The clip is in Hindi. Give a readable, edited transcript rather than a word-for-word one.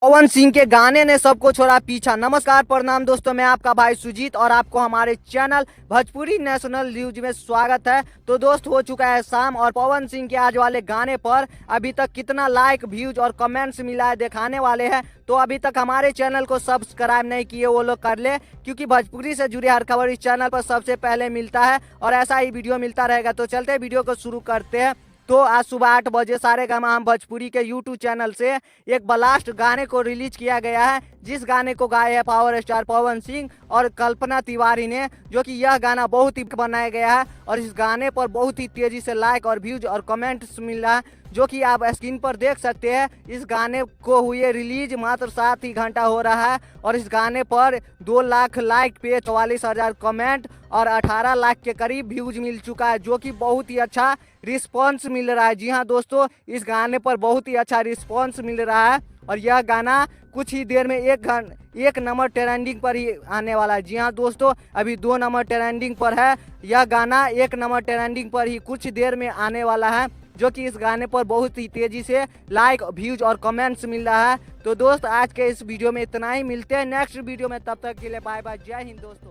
पवन सिंह के गाने ने सबको छोड़ा पीछा। नमस्कार प्रणाम दोस्तों, मैं आपका भाई सुजीत और आपको हमारे चैनल भोजपुरी नेशनल न्यूज में स्वागत है। तो दोस्त हो चुका है शाम और पवन सिंह के आज वाले गाने पर अभी तक कितना लाइक व्यूज और कमेंट्स मिला है दिखाने वाले हैं। तो अभी तक हमारे चैनल को सब्सक्राइब नहीं किए वो लोग कर ले, क्योंकि भोजपुरी से जुड़ी हर खबर इस चैनल पर सबसे पहले मिलता है और ऐसा ही वीडियो मिलता रहेगा। तो चलते वीडियो को शुरू करते हैं। तो आज सुबह 8 बजे सारेगामा हम भोजपुरी के यूट्यूब चैनल से एक ब्लास्ट गाने को रिलीज किया गया है, जिस गाने को गाए हैं पावर स्टार पवन सिंह और कल्पना तिवारी ने, जो कि यह गाना बहुत ही बनाया गया है और इस गाने पर बहुत ही तेजी से लाइक और व्यूज और कमेंट्स मिल रहा है, जो कि आप स्क्रीन पर देख सकते हैं। इस गाने को हुए रिलीज मात्र 7 ही घंटा हो रहा है और इस गाने पर 2 लाख लाइक पे 44,000 कमेंट और 18 लाख के करीब व्यूज मिल चुका है, जो कि बहुत ही अच्छा रिस्पॉन्स मिल रहा है। जी हाँ दोस्तों, इस गाने पर बहुत ही अच्छा रिस्पॉन्स मिल रहा है और यह गाना कुछ ही देर में एक नंबर ट्रेंडिंग पर ही आने वाला है। जी हाँ दोस्तों, अभी 2 नंबर ट्रेंडिंग पर है, यह गाना 1 नंबर ट्रेंडिंग पर ही कुछ देर में आने वाला है, जो कि इस गाने पर बहुत ही तेजी से लाइक व्यूज और कमेंट्स मिल रहा है। तो दोस्त आज के इस वीडियो में इतना ही, मिलते हैं नेक्स्ट वीडियो में, तब तक के लिए बाय बाय, जय हिंद दोस्तों।